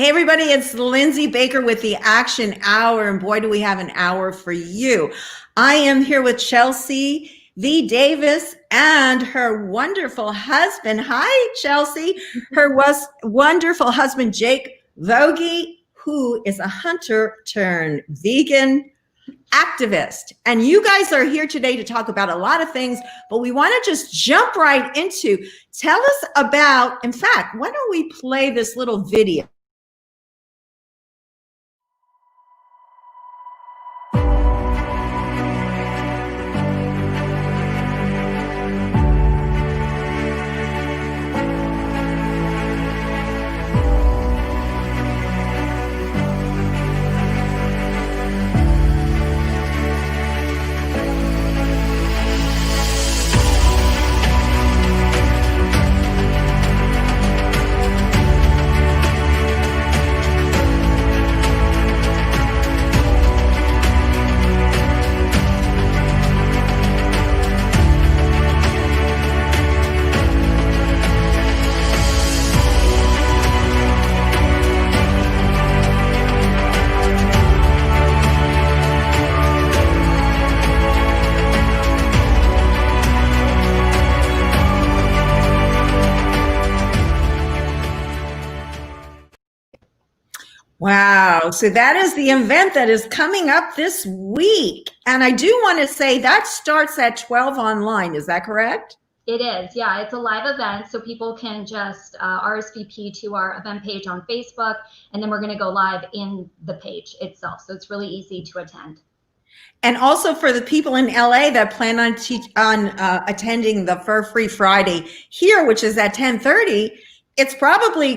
Hey everybody, it's Lindsay Baker with the Action Hour, and boy do we have an hour for you. I am here with Chelsea V. Davis and her wonderful husband. Hi, Chelsea. Her wonderful husband, Jake Vaage, who is a hunter turned vegan activist. And you guys are here today to talk about a lot of things, but we want to just jump right into, tell us about, in fact, why don't we play this little video? Wow. So that is the event that is coming up this week. And I do want to say that starts at 12 online. Is that correct? It is. Yeah, it's a live event. So people can just RSVP to our event page on Facebook, and then we're going to go live in the page itself. So it's really easy to attend. And also for the people in LA that plan on attending the Fur Free Friday here, which is at 10:30,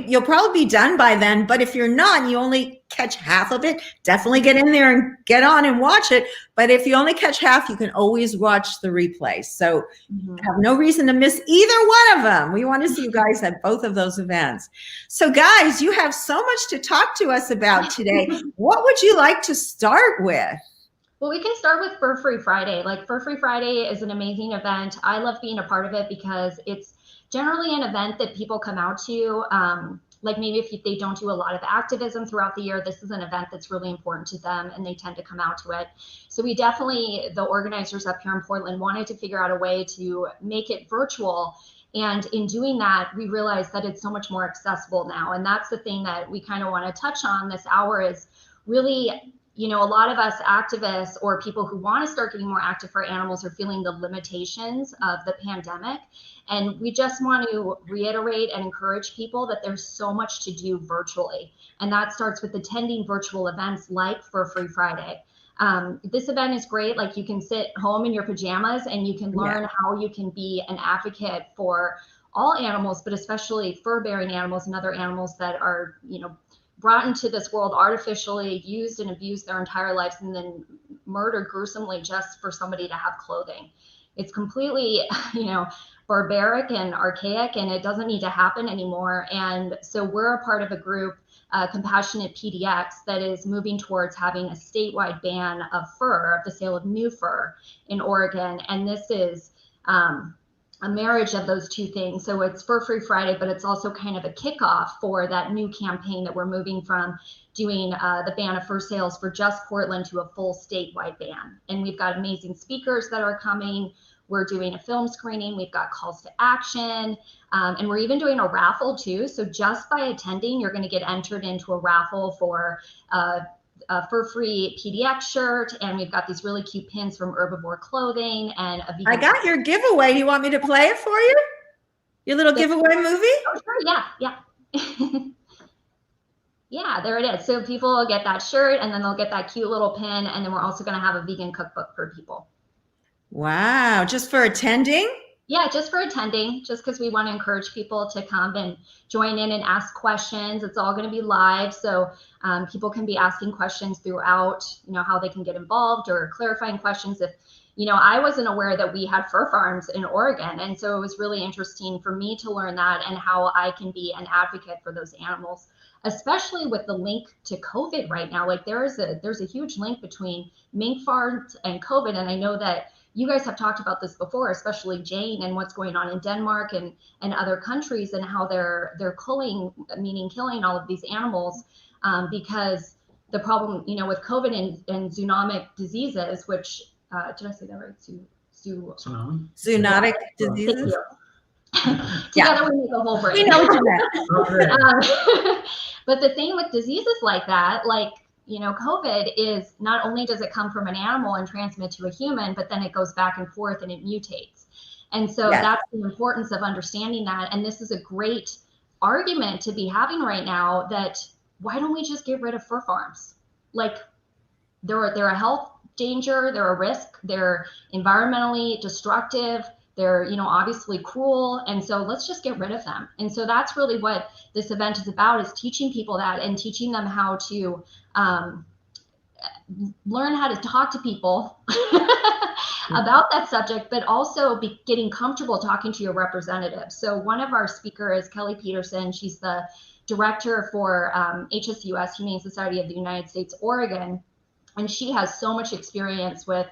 you'll probably be done by then. But if you're not, and you only catch half of it, definitely get in there and get on and watch it. But if you only catch half, you can always watch the replay. So have no reason to miss either one of them. We want to see you guys at both of those events. So guys, you have so much to talk to us about today. What would you like to start with? Well, we can start with Fur Free Friday. Like, Fur Free Friday is an amazing event. I love being a part of it because it's generally an event that people come out to. Like, maybe if they don't do a lot of activism throughout the year, this is an event that's really important to them and they tend to come out to it. So we definitely, the organizers up here in Portland, wanted to figure out a way to make it virtual. And in doing that, we realized that it's so much more accessible now. And that's the thing that we kind of want to touch on this hour is really, you know, a lot of us activists or people who want to start getting more active for animals are feeling the limitations of the pandemic. And we just want to reiterate and encourage people that there's so much to do virtually. And that starts with attending virtual events like Fur Free Friday. This event is great. Like, you can sit home in your pajamas and you can learn how you can be an advocate for all animals, but especially fur-bearing animals and other animals that are, you know, brought into this world artificially, used and abused their entire lives, and then murdered gruesomely just for somebody to have clothing. It's completely, you know, barbaric and archaic, and it doesn't need to happen anymore. And so we're a part of a group, Compassionate PDX, that is moving towards having a statewide ban of fur, of the sale of new fur in Oregon. And this is a marriage of those two things. So it's Fur Free Friday, but it's also kind of a kickoff for that new campaign that we're moving from doing the ban of fur sales for just Portland to a full statewide ban. And we've got amazing speakers that are coming. We're doing a film screening. We've got calls to action. And we're even doing a raffle too. So just by attending, you're going to get entered into a raffle for a Fur-Free PDX shirt, and we've got these really cute pins from Herbivore Clothing and a vegan. I got your giveaway. You want me to play it for you? Your little giveaway movie? Oh, sure. Yeah. Yeah, there it is. So people will get that shirt, and then they'll get that cute little pin, and then we're also going to have a vegan cookbook for people. Wow. Just for attending? Yeah, just for attending, just because we want to encourage people to come and join in and ask questions. It's all going to be live, so people can be asking questions throughout, you know, how they can get involved or clarifying questions. If, you know, I wasn't aware that we had fur farms in Oregon, and so it was really interesting for me to learn that and how I can be an advocate for those animals, especially with the link to COVID right now. Like, there's a huge link between mink farms and COVID, and I know that you guys have talked about this before, especially Jane, and what's going on in Denmark and other countries, and how they're culling, meaning killing all of these animals, because the problem, with COVID and zoonotic diseases, which did I say that right? Zoonotic Thank diseases. you. Together we make a whole brain. We know what you meant. But the thing with diseases like that, like, COVID is, not only does it come from an animal and transmit to a human, but then it goes back and forth and it mutates. And so that's the importance of understanding that. And this is a great argument to be having right now, that why don't we just get rid of fur farms? Like, they're a health danger, they're a risk, they're environmentally destructive, they're, obviously cruel. And so let's just get rid of them. And so that's really what this event is about, is teaching people that, and teaching them how to learn how to talk to people about that subject, but also getting comfortable talking to your representatives. So one of our speakers is Kelly Peterson. She's the director for HSUS, Humane Society of the United States, Oregon. And she has so much experience with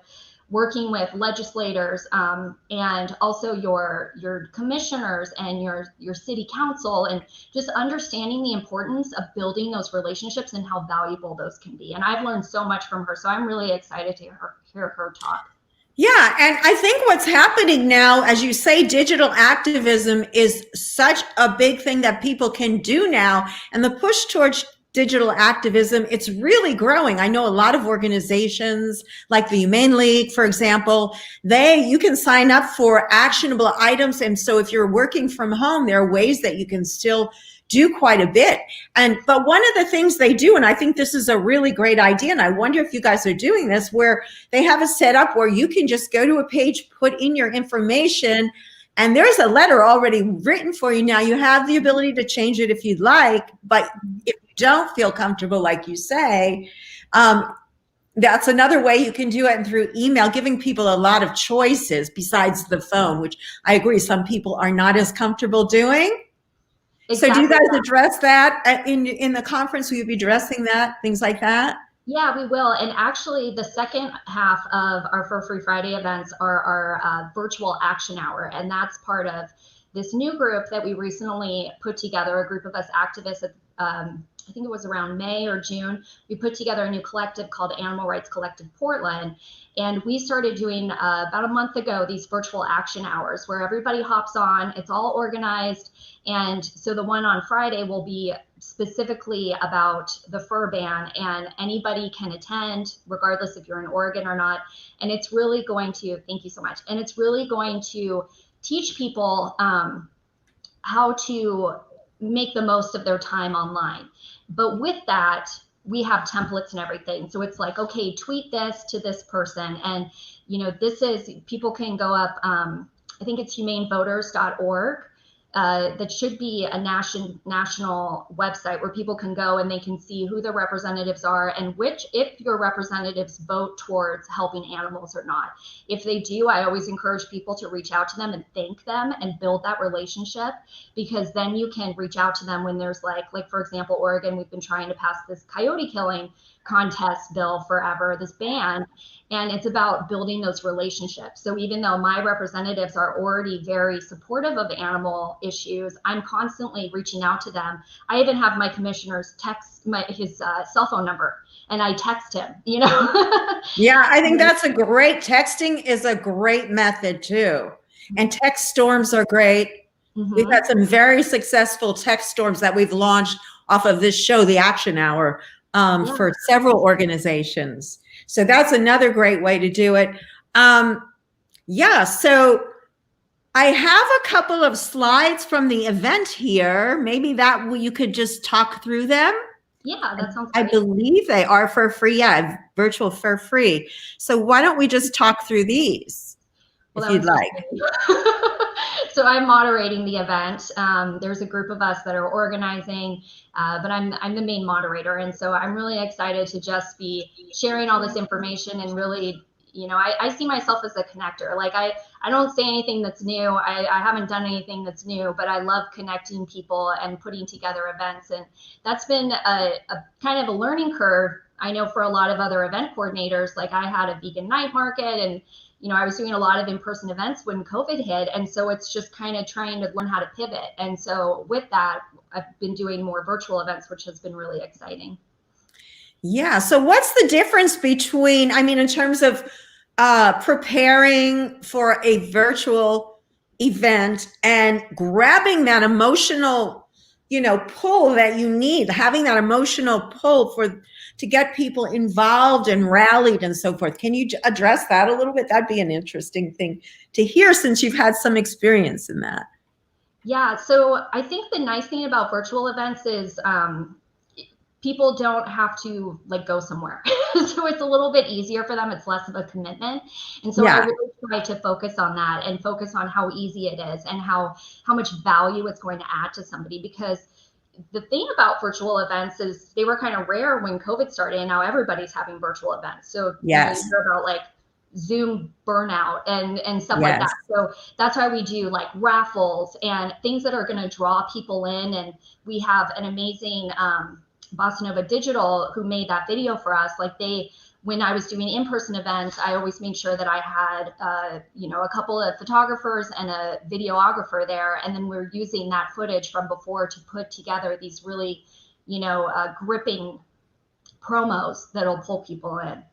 working with legislators, and also your commissioners and your city council, and just understanding the importance of building those relationships and how valuable those can be. And I've learned so much from her, so I'm really excited to hear her talk. Yeah, and I think what's happening now, as you say, digital activism is such a big thing that people can do now, and the push towards digital activism, it's really growing. I know a lot of organizations like the Humane League, for example, you can sign up for actionable items. And so if you're working from home, there are ways that you can still do quite a bit. But one of the things they do, and I think this is a really great idea, and I wonder if you guys are doing this, where they have a setup where you can just go to a page, put in your information, and there's a letter already written for you. Now you have the ability to change it if you'd like, but if you don't feel comfortable, like you say, that's another way you can do it, and through email, giving people a lot of choices besides the phone, which I agree some people are not as comfortable doing. Exactly. So do you guys address that in the conference? Will you be addressing that, things like that? Yeah, we will. And actually, the second half of our Fur Free Friday events are our virtual action hour. And that's part of this new group that we recently put together, a group of us activists at, I think it was around May or June. We put together a new collective called Animal Rights Collective Portland. And we started doing about a month ago these virtual action hours where everybody hops on. It's all organized. And so the one on Friday will be specifically about the fur ban, and anybody can attend regardless if you're in Oregon or not. And it's really going to, thank you so much. And it's really going to teach people how to make the most of their time online. But with that, we have templates and everything. So it's like, okay, tweet this to this person. And, this is, people can go up, I think it's humanevoters.org. That should be a national website where people can go and they can see who the representatives are, and if your representatives vote towards helping animals or not. If they do, I always encourage people to reach out to them and thank them and build that relationship, because then you can reach out to them when there's like for example, Oregon, we've been trying to pass this coyote killing contest bill forever, this ban. And it's about building those relationships. So even though my representatives are already very supportive of animal issues, I'm constantly reaching out to them. I even have my commissioners text his cell phone number, and I text him, Yeah, I think texting is a great method too. And text storms are great. Mm-hmm. We've had some very successful text storms that we've launched off of this show, the Action Hour, for several organizations. So that's another great way to do it. So I have a couple of slides from the event here. Maybe you could just talk through them. Yeah, that sounds great. I believe they are for free. Yeah, virtual for free. So why don't we just talk through these, if you'd like. So I'm moderating the event. There's a group of us that are organizing, but I'm the main moderator. And so I'm really excited to just be sharing all this information and really, I see myself as a connector. Like I don't say anything that's new. I haven't done anything that's new, but I love connecting people and putting together events. And that's been a kind of a learning curve. I know for a lot of other event coordinators, like I had a vegan night market, and I was doing a lot of in-person events when COVID hit. And so it's just kind of trying to learn how to pivot. And so with that, I've been doing more virtual events, which has been really exciting. Yeah. So what's the difference between, I mean, in terms of preparing for a virtual event and grabbing that emotional, pull that you need, having that emotional pull to get people involved and rallied and so forth. Can you address that a little bit? That'd be an interesting thing to hear since you've had some experience in that. Yeah. So I think the nice thing about virtual events is people don't have to go somewhere. So it's a little bit easier for them. It's less of a commitment. And so I really try to focus on that and focus on how easy it is and how much value it's going to add to somebody. Because the thing about virtual events is they were kind of rare when COVID started, and now everybody's having virtual events. So you hear about Zoom burnout and stuff like that. So that's why we do raffles and things that are going to draw people in. And we have an amazing Bossa Nova Digital who made that video for us. When I was doing in-person events, I always made sure that I had, a couple of photographers and a videographer there. And then we're using that footage from before to put together these really, gripping promos that'll pull people in.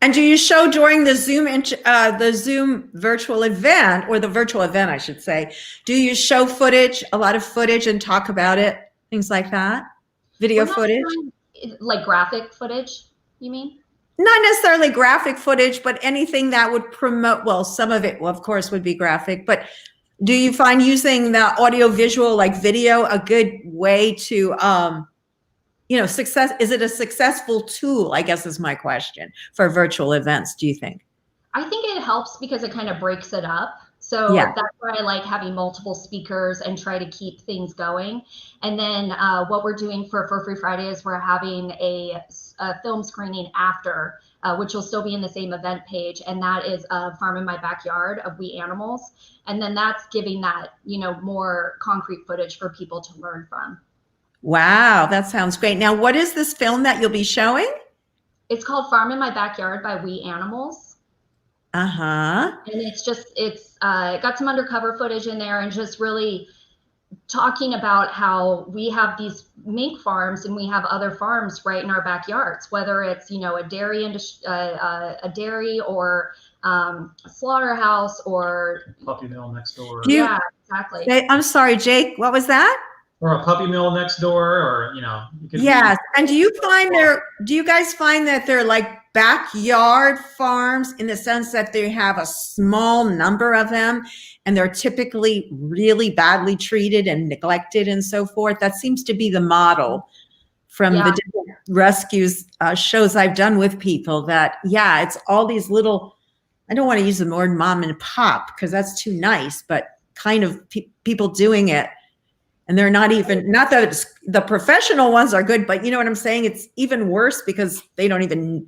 And do you show during the Zoom virtual event, or the virtual event, I should say, do you show footage, a lot of footage, and talk about it, things like that? Video footage? Graphic footage, you mean? Not necessarily graphic footage, but anything that would promote, well, some of it, of course, would be graphic, but do you find using the audio visual video a good way to, success? Is it a successful tool, I guess is my question, for virtual events, do you think? I think it helps because it kind of breaks it up. So that's why I like having multiple speakers and try to keep things going. And then what we're doing for Free Friday is we're having a film screening after, which will still be in the same event page. And that is a Farm in My Backyard of We Animals. And then that's giving that, more concrete footage for people to learn from. Wow, that sounds great. Now, what is this film that you'll be showing? It's called Farm in My Backyard by We Animals. And it's got some undercover footage in there and just really talking about how we have these mink farms and we have other farms right in our backyards, whether it's, a dairy or a slaughterhouse or puppy mill next door. Yeah, exactly. I'm sorry, Jake, what was that? Or a puppy mill next door, or, you could. Yes. And do you guys find that they're backyard farms in the sense that they have a small number of them and they're typically really badly treated and neglected and so forth? That seems to be the model from the different rescues shows I've done with people that, it's all these little, I don't want to use the word mom and pop because that's too nice, but kind of people doing it. And they're not that it's, the professional ones are good, but you know what I'm saying? It's even worse because they don't even,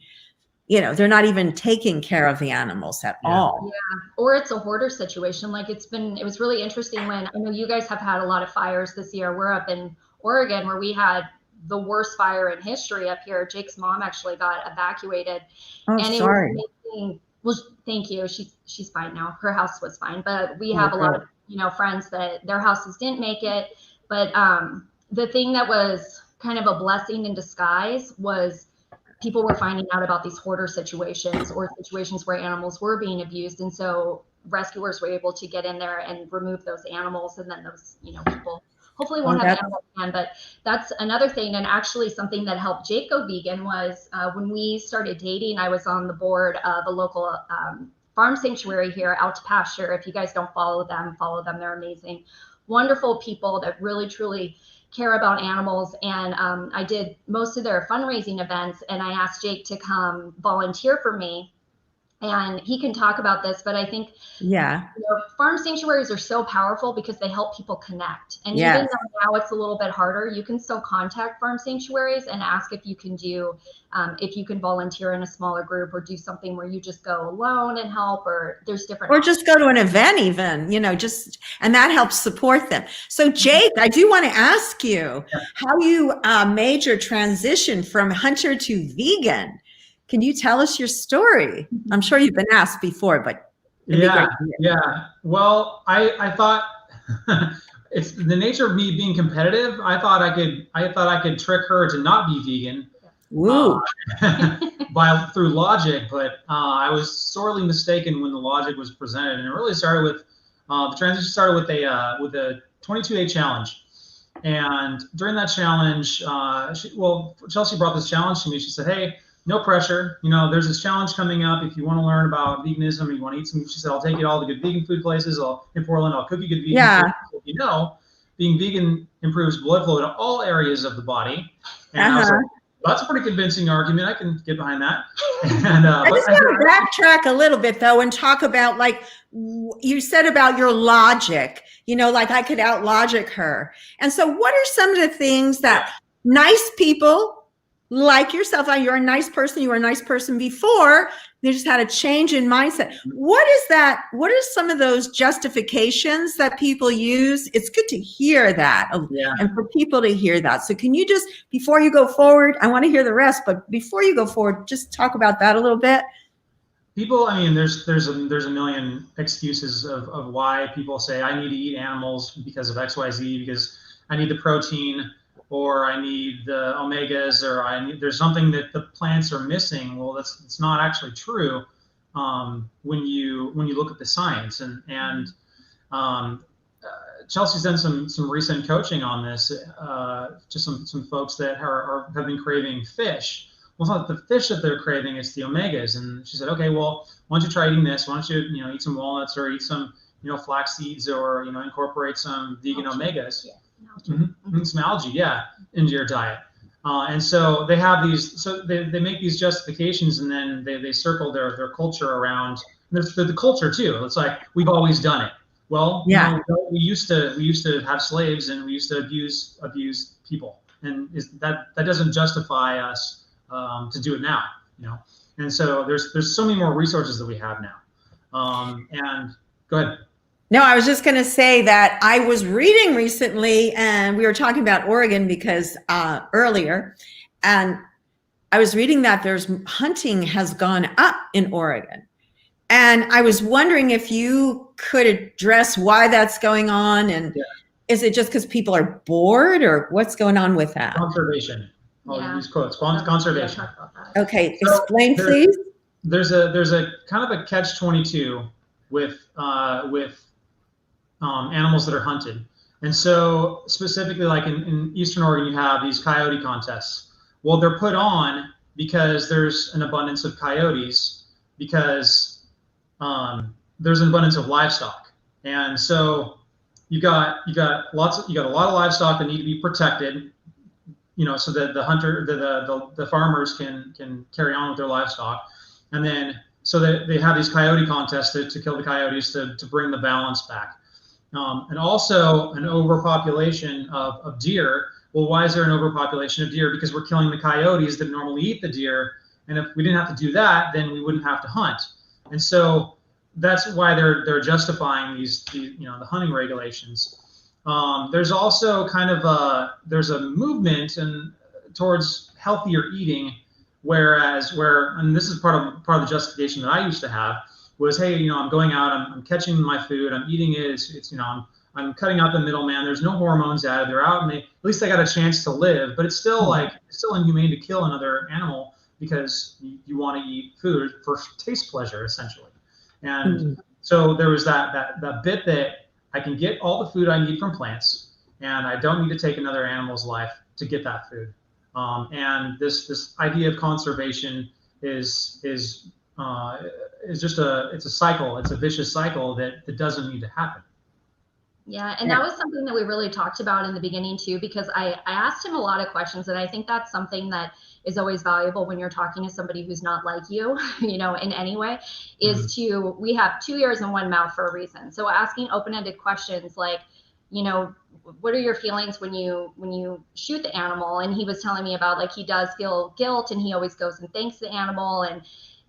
they're not even taking care of the animals at all. Yeah. Or it's a hoarder situation. It was really interesting when, I know you guys have had a lot of fires this year. We're up in Oregon where we had the worst fire in history up here. Jake's mom actually got evacuated. Oh, and sorry. Well, thank you. She's fine now. Her house was fine, but we have a lot of, friends that their houses didn't make it. But the thing that was kind of a blessing in disguise was people were finding out about these hoarder situations or situations where animals were being abused. And so rescuers were able to get in there and remove those animals. And then those, people hopefully won't have animals again. But that's another thing. And actually something that helped Jake go vegan was when we started dating, I was on the board of a local farm sanctuary here, Out to Pasture. If you guys don't follow them. They're amazing. Wonderful people that really, truly care about animals. And I did most of their fundraising events, and I asked Jake to come volunteer for me. And he can talk about this, but I think farm sanctuaries are so powerful because they help people connect. And even though now it's a little bit harder, you can still contact farm sanctuaries and ask if you can if you can volunteer in a smaller group or do something where you just go alone and help, or there's different. Or just go to an event even, and that helps support them. So Jake, I do want to ask you how you made your transition from hunter to vegan. Can you tell us your story? I'm sure you've been asked before, but it'd be great to hear. Yeah. Well, I thought it's the nature of me being competitive. I thought I could trick her to not be vegan. Woo. Through logic, but I was sorely mistaken when the logic was presented, and it really started with the transition started with a 22-day challenge. And during that challenge, Chelsea brought this challenge to me. She said, "Hey, no pressure. You know, there's this challenge coming up. If you want to learn about veganism, you want to eat some." She said, "I'll take you to all the good vegan food places. In Portland, I'll cook you good vegan food. You know, being vegan improves blood flow to all areas of the body." And I was like, that's a pretty convincing argument. I can get behind that. And, I just want to backtrack a little bit, though, and talk about, like, you said about your logic, you know, like I could out logic her. And so what are some of the things that nice people like yourself, you're a nice person, you were a nice person before, they just had a change in mindset. What is that? What are some of those justifications that people use? It's good to hear that and for people to hear that. So can you just, before you go forward, I want to hear the rest, but before you go forward, just talk about that a little bit. People, I mean, there's a million excuses of why people say I need to eat animals because of XYZ, because I need the protein, or I need the omegas, or there's something that the plants are missing. Well, it's not actually true when you look at the science. And Chelsea's done some recent coaching on this to some folks that have been craving fish. Well, it's not the fish that they're craving, it's the omegas. And she said, okay, well, why don't you try eating this? Why don't you eat some walnuts, or eat some flax seeds, or incorporate some vegan omegas. Some algae, into your diet. And so they have these, so they make these justifications, and then they circle their culture around. The culture too. It's like, we've always done it. Well, we used to have slaves, and we used to abuse people, and that doesn't justify us to do it now. And so there's so many more resources that we have now. And go ahead. No, I was just going to say that I was reading recently, and we were talking about Oregon because earlier, and I was reading that hunting has gone up in Oregon. And I was wondering if you could address why that's going on, and is it just because people are bored, or what's going on with that? Conservation. I'll use quotes. Conservation. Okay, explain, please. There's a kind of a catch-22 with animals that are hunted. And so specifically, like in Eastern Oregon, you have these coyote contests. Well, they're put on because there's an abundance of coyotes, because there's an abundance of livestock. And so you got a lot of livestock that need to be protected, so that the farmers can carry on with their livestock. And then so that they have these coyote contests to kill the coyotes to bring the balance back. And also an overpopulation of deer. Well, why is there an overpopulation of deer? Because we're killing the coyotes that normally eat the deer. And if we didn't have to do that, then we wouldn't have to hunt. And so that's why they're justifying these the hunting regulations. There's also kind of there's a movement towards healthier eating, and this is part of the justification that I used to have, was, hey, I'm going out, I'm catching my food, I'm eating it, it's I'm cutting out the middleman, there's no hormones added, they're out, and at least they got a chance to live. But it's still inhumane to kill another animal because you want to eat food for taste pleasure, essentially. And so there was that bit that I can get all the food I need from plants, and I don't need to take another animal's life to get that food. And this idea of conservation is just it's a cycle. It's a vicious cycle that doesn't need to happen. Yeah, and that was something that we really talked about in the beginning too, because I asked him a lot of questions, and I think that's something that is always valuable when you're talking to somebody who's not like you, in any way, is we have 2 ears and 1 mouth for a reason. So asking open-ended questions like, what are your feelings when you shoot the animal? And he was telling me about, like, he does feel guilt, and he always goes and thanks the animal. And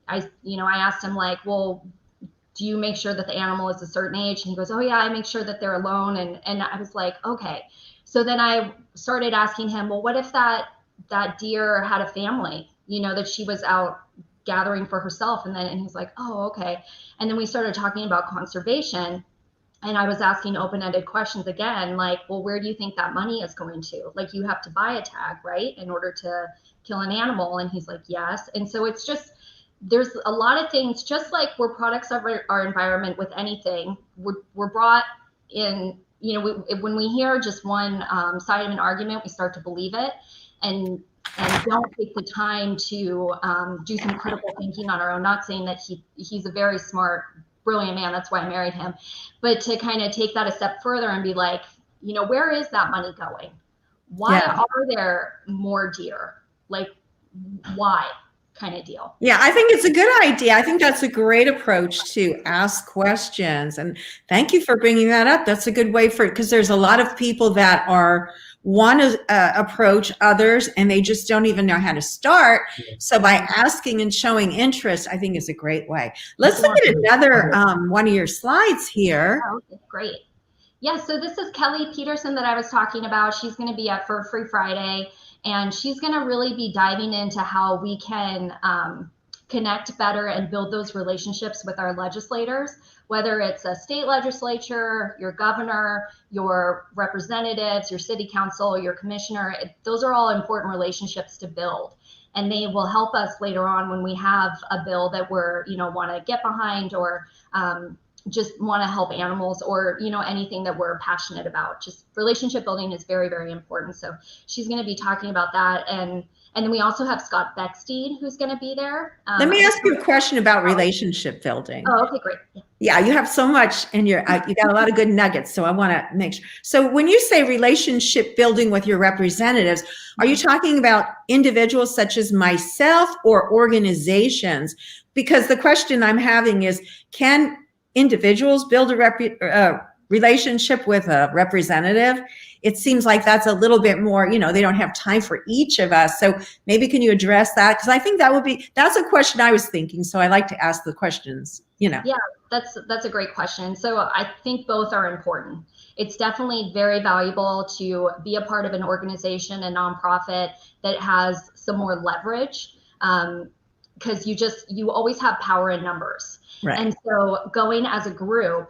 I asked him, like, well, do you make sure that the animal is a certain age? And he goes, oh yeah, I make sure that they're alone. And I was like, okay. So then I started asking him, well, what if that deer had a family, that she was out gathering for herself. And he's like, oh, okay. And then we started talking about conservation. And I was asking open-ended questions again, like, well, where do you think that money is going to? Like, you have to buy a tag, right, in order to kill an animal. And he's like, yes. And so it's just, there's a lot of things, just like we're products of our environment with anything, we're brought in, you know, when we hear just one side of an argument, we start to believe it and don't take the time to do some critical thinking on our own. Not saying that he's a very smart, brilliant man, that's why I married him, but to kind of take that a step further and be like, you know, where is that money going? Why are there more deer? Like, why? Kind of deal. Yeah, I think it's a good idea. I think that's a great approach to ask questions. And thank you for bringing that up. That's a good way for it, because there's a lot of people that want to approach others and they just don't even know how to start. So by asking and showing interest, I think is a great way. Let's look at another one of your slides here. Oh, okay, great. Yeah, so this is Kelly Peterson that I was talking about. She's going to be at Fur Free Friday, and she's going to really be diving into how we can connect better and build those relationships with our legislators, whether it's a state legislature, your governor, your representatives, your city council, your commissioner. Those are all important relationships to build. And they will help us later on when we have a bill that we're, you know, want to get behind, or just want to help animals, or, you know, anything that we're passionate about. Just relationship building is very, very important. So she's going to be talking about that. And then we also have Scott Baxter, who's going to be there. Let me ask you a question about relationship building. Oh, okay, great. Yeah, you have so much and you got a lot of good nuggets. So I want to make sure. So when you say relationship building with your representatives, are you talking about individuals such as myself or organizations? Because the question I'm having is, can individuals build a relationship with a representative? It seems like that's a little bit more, you know, they don't have time for each of us. So maybe can you address that? Because I think that's a question I was thinking. So I like to ask the questions, you know. Yeah, that's a great question. So I think both are important. It's definitely very valuable to be a part of an organization, a nonprofit that has some more leverage, because you always have power in numbers. Right. And so going as a group,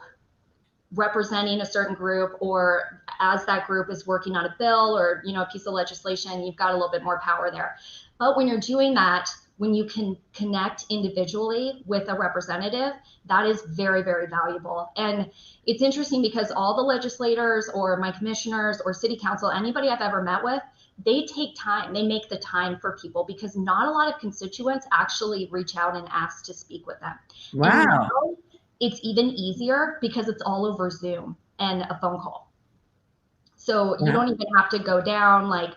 representing a certain group, or as that group is working on a bill or, you know, a piece of legislation, you've got a little bit more power there. But when you're doing that, when you can connect individually with a representative, that is very, very valuable. And it's interesting because all the legislators or my commissioners or city council, anybody I've ever met with, they take time, they make the time for people, because not a lot of constituents actually reach out and ask to speak with them. Wow. And it's even easier because it's all over Zoom and a phone call. So you don't even have to go down, like,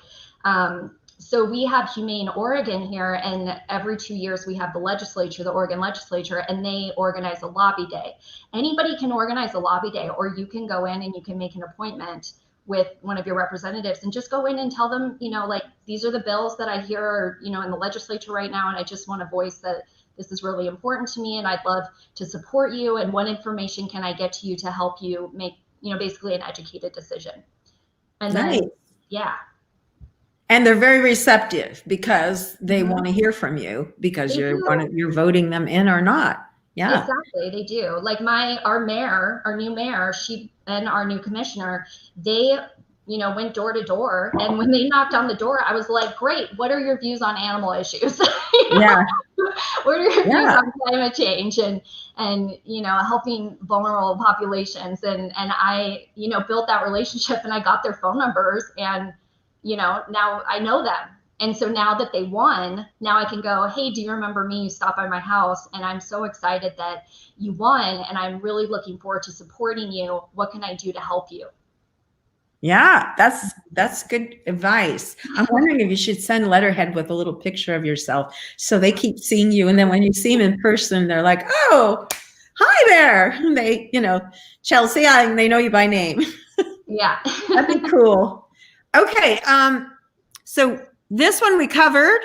so we have Humane Oregon here, and every 2 years we have the legislature, the Oregon legislature, and they organize a lobby day. Anybody can organize a lobby day, or you can go in and you can make an appointment with one of your representatives and just go in and tell them, you know, like, these are the bills that I hear, you know, in the legislature right now, and I just want to voice that this is really important to me and I'd love to support you, and what information can I get to you to help you make, you know, basically an educated decision. And nice. Then, yeah. And they're very receptive because they want to hear from you, because you're voting them in or not. Yeah, exactly. They do. Like our new mayor, she and our new commissioner, they, you know, went door to door. And when they knocked on the door, I was like, great, what are your views on animal issues? Yeah. What are your views on climate change and, you know, helping vulnerable populations? And I, you know, built that relationship, and I got their phone numbers, and, you know, now I know them. And so now that they won, now I can go, hey, do you remember me? You stopped by my house, and I'm so excited that you won, and I'm really looking forward to supporting you. What can I do to help you? Yeah, that's good advice. I'm wondering if you should send letterhead with a little picture of yourself, so they keep seeing you, and then when you see them in person, they're like, oh, hi there. And they, you know, Chelsea, they know you by name. Yeah. That'd be cool. Okay, so this one we covered.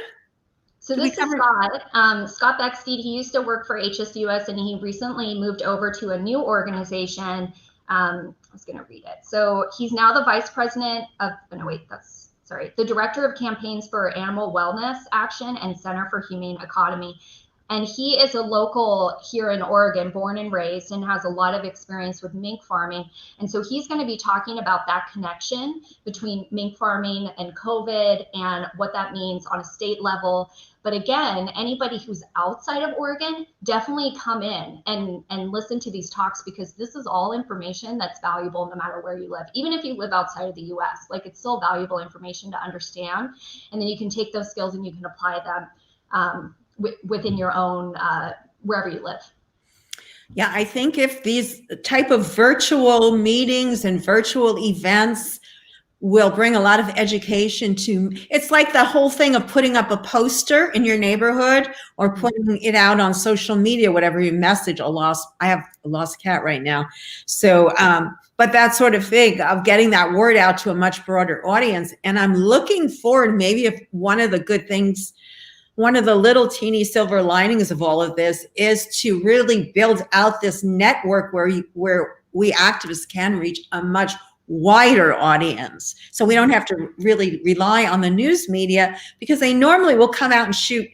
So this is Scott Baxter. He used to work for HSUS, and he recently moved over to a new organization. I was going to read it. So he's now the vice president of, the director of campaigns for Animal Wellness Action and Center for Humane Economy. And he is a local here in Oregon, born and raised, and has a lot of experience with mink farming. And so he's going to be talking about that connection between mink farming and COVID and what that means on a state level. But again, anybody who's outside of Oregon, definitely come in and listen to these talks, because this is all information that's valuable no matter where you live. Even if you live outside of the US, like, it's still valuable information to understand. And then you can take those skills and you can apply them within your own, wherever you live. Yeah, I think if these type of virtual meetings and virtual events will bring a lot of education to, it's like the whole thing of putting up a poster in your neighborhood or putting it out on social media, whatever you message. I have a lost cat right now. So, but that sort of thing of getting that word out to a much broader audience. And I'm looking forward, maybe if one of the good things, one of the little teeny silver linings of all of this is to really build out this network where we activists can reach a much wider audience. So we don't have to really rely on the news media, because they normally will come out and shoot,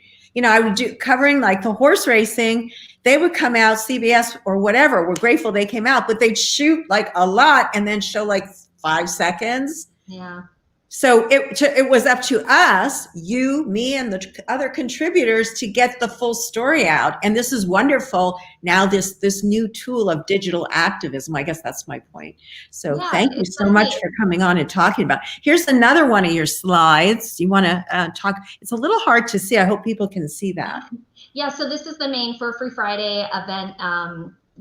I would do covering like the horse racing. They would come out, CBS or whatever, we're grateful they came out, but they'd shoot like a lot and then show like 5 seconds. Yeah. So it was up to us, you, me, and the other contributors to get the full story out. And this is wonderful. Now this new tool of digital activism, I guess that's my point. So yeah, thank you so much for coming on and talking about it. Here's another one of your slides. You want to talk? It's a little hard to see. I hope people can see that. Yeah, so this is the main Fur Free Friday event,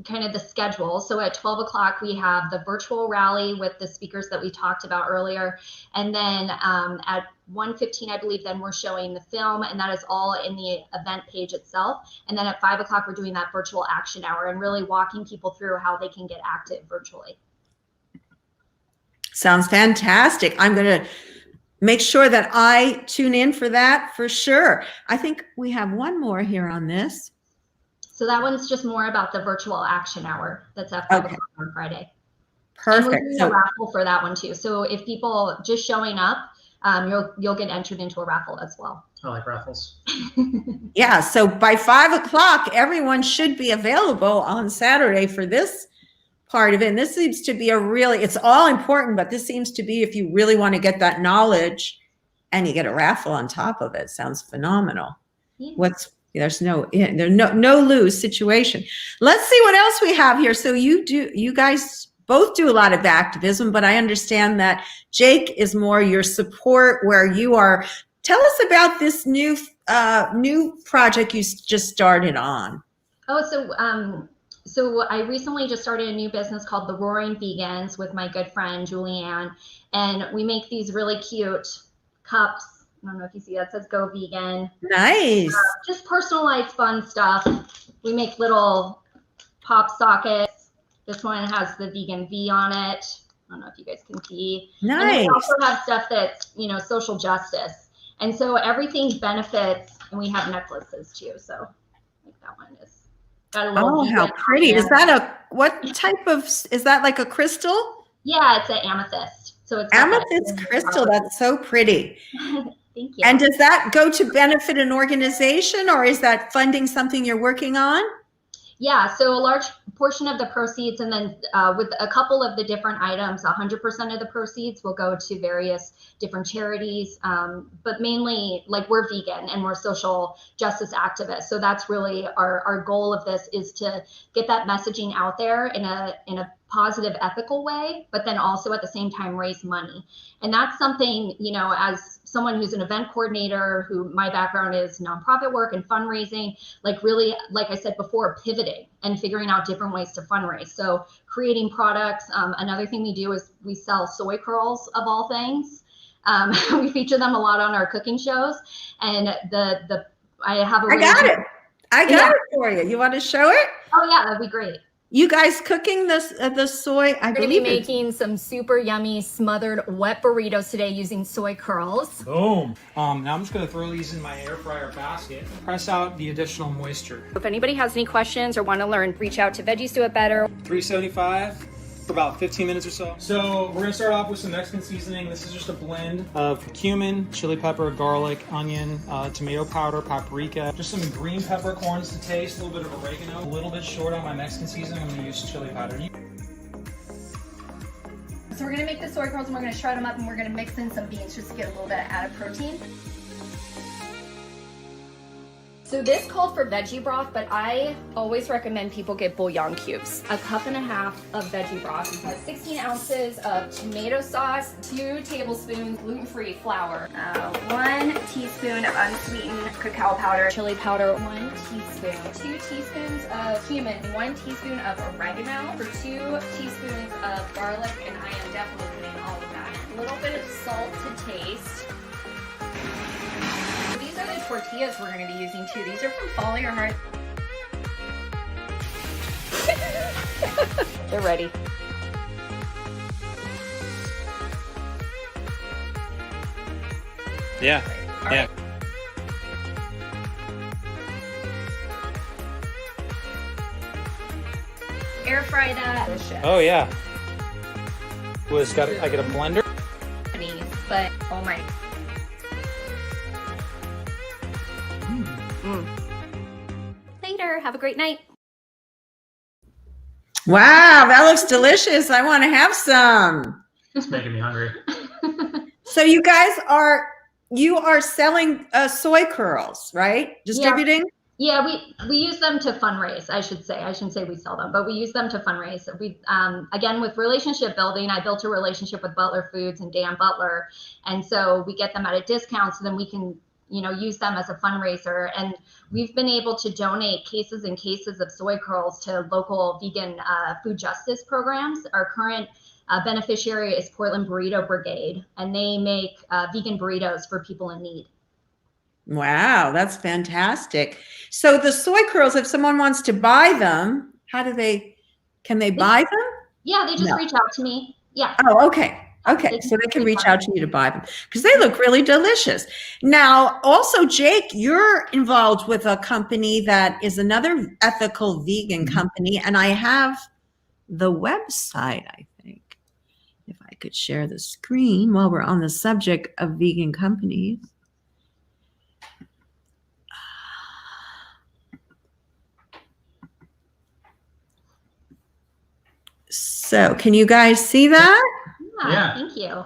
kind of the schedule. So at 12 o'clock, we have the virtual rally with the speakers that we talked about earlier. And then at 1:15, I believe, then we're showing the film, and that is all in the event page itself. And then at 5 o'clock, we're doing that virtual action hour and really walking people through how they can get active virtually. Sounds fantastic. I'm going to make sure that I tune in for that for sure. I think we have one more here on this. So that one's just more about the virtual action hour that's at 5 o'clock on Friday. Perfect. And we're doing a raffle for that one too. So if people just showing up, you'll get entered into a raffle as well. I like raffles. Yeah. So by 5 o'clock, everyone should be available on Saturday for this part of it. And this seems to be it's all important, but this seems to be, if you really want to get that knowledge and you get a raffle on top of it, sounds phenomenal. Yeah. There's no lose situation. Let's see what else we have here. So you guys both do a lot of activism, but I understand that Jake is more your support where you are. Tell us about this new project you just started on. So I recently just started a new business called The Roaring Vegans with my good friend Julianne, and we make these really cute cups. I don't know if you see that, it says Go Vegan. Nice. Just personalized fun stuff. We make little pop sockets. This one has the vegan V on it. I don't know if you guys can see. Nice. And we also have stuff that's, social justice. And so everything benefits, and we have necklaces too. So I think that one is got a little. Oh, how pretty. Is that what type of, is that like a crystal? Yeah, it's an amethyst. So it's amethyst crystal. That's so pretty. Thank you. And does that go to benefit an organization, or is that funding something you're working on? Yeah, so a large portion of the proceeds, and then with a couple of the different items, 100% of the proceeds will go to various different charities, but mainly, like, we're vegan and we're social justice activists. So that's really our goal of this, is to get that messaging out there in a positive, ethical way, but then also at the same time raise money. And that's something, as someone who's an event coordinator, who my background is nonprofit work and fundraising, really, like I said before, pivoting and figuring out different ways to fundraise. So creating products. Another thing we do is we sell soy curls, of all things. We feature them a lot on our cooking shows. And I have a I got it for you. You want to show it? Oh yeah, that'd be great. You guys cooking the soy? We're going to be making some super yummy smothered wet burritos today using soy curls. Boom. Now I'm just going to throw these in my air fryer basket. Press out the additional moisture. If anybody has any questions or want to learn, reach out to Veggies Do It Better. 375. for about 15 minutes or so. So we're gonna start off with some Mexican seasoning. This is just a blend of cumin, chili pepper, garlic, onion, tomato powder, paprika, just some green peppercorns to taste, a little bit of oregano. A little bit short on my Mexican seasoning, I'm gonna use chili powder. So we're gonna make the soy curls and we're gonna shred them up and we're gonna mix in some beans just to get a little bit of added protein. So this called for veggie broth, but I always recommend people get bouillon cubes. A cup and a half of veggie broth. 16 ounces of tomato sauce, 2 tablespoons gluten-free flour, 1 teaspoon of unsweetened cacao powder, chili powder, 1 teaspoon, 2 teaspoons of cumin, 1 teaspoon of oregano, for 2 teaspoons of garlic, and I am definitely putting all of that in. A little bit of salt to taste. These are the tortillas we're going to be using too. These are from Follow Your Heart. They're ready. Yeah, All right. Air fry that. Delicious. Oh yeah. I get a blender. But oh my. Later. Have a great night. Wow, that looks delicious. I want to have some. It's making me hungry. So you are selling soy curls, right? Distributing? Yeah, we use them to fundraise, I should say. I shouldn't say we sell them, but we use them to fundraise. We again, with relationship building, I built a relationship with Butler Foods and Dan Butler. And so we get them at a discount so then we can, use them as a fundraiser. And we've been able to donate cases and cases of soy curls to local vegan food justice programs. Our current beneficiary is Portland Burrito Brigade, and they make vegan burritos for people in need. Wow, that's fantastic. So the soy curls, if someone wants to buy them, can they buy them? Yeah, they just reach out to me. Yeah. Oh, okay. Okay, so they can reach out to you to buy them because they look really delicious. Now, also, Jake, you're involved with a company that is another ethical vegan company, and I have the website, I think. If I could share the screen while we're on the subject of vegan companies. So can you guys see that? Yeah. Thank you.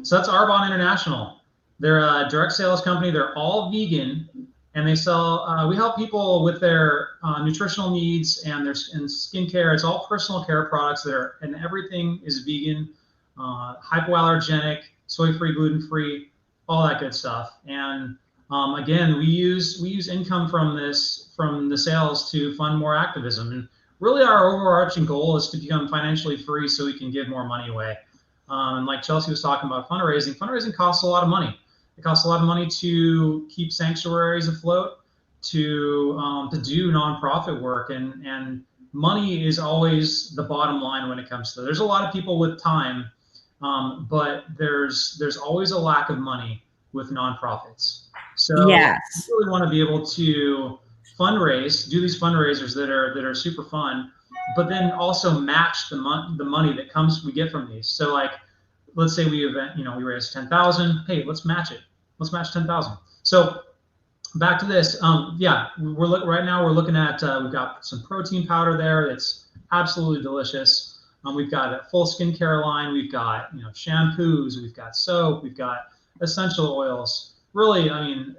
So that's Arbonne International. They're a direct sales company. They're all vegan, and they sell. We help people with their nutritional needs and their skincare. It's all personal care products and everything is vegan, hypoallergenic, soy-free, gluten-free, all that good stuff. And again, we use income from the sales to fund more activism. And really, our overarching goal is to become financially free so we can give more money away. And like Chelsea was talking about fundraising costs a lot of money. It costs a lot of money to keep sanctuaries afloat, to do nonprofit work, and money is always the bottom line when it comes to. There's a lot of people with time, but there's always a lack of money with nonprofits. So Yes. we really want to be able to do these fundraisers that are super fun, but then also match the money that we get from these. So like, let's say we raise 10,000. Hey, let's match it. Let's match 10,000. So back to this. Right now we're looking at we've got some protein powder there that's absolutely delicious. We've got a full skincare line. We've got shampoos. We've got soap. We've got essential oils. Really, I mean,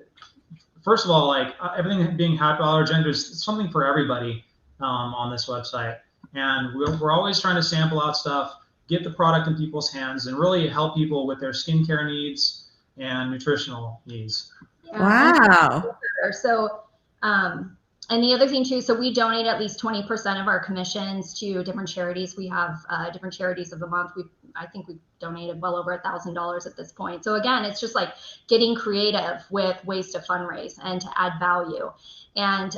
first of all, like everything being hypoallergenic, there's something for everybody on this website. And we're always trying to sample out stuff, get the product in people's hands, and really help people with their skincare needs and nutritional needs. Wow. So, and the other thing too, so we donate at least 20% of our commissions to different charities. We have different charities of the month. I think we've donated well over $1,000 at this point. So again, it's just like getting creative with ways to fundraise and to add value. And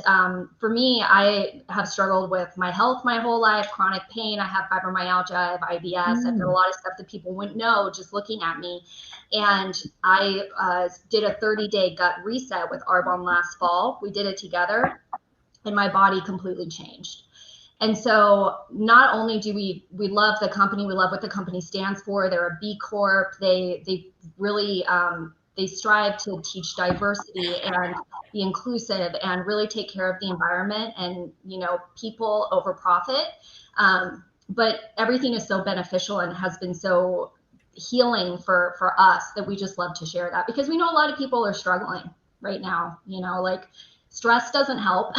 for me, I have struggled with my health my whole life, chronic pain. I have fibromyalgia, I have IBS. I've got a lot of stuff that people wouldn't know just looking at me. And I did a 30-day gut reset with Arbonne last fall. We did it together, and my body completely changed. And so not only do we love the company, we love what the company stands for. They're a B Corp. They really they strive to teach diversity and be inclusive and really take care of the environment and, you know, people over profit. But everything is so beneficial and has been so healing for us that we just love to share that, because we know a lot of people are struggling right now, you know, like stress doesn't help.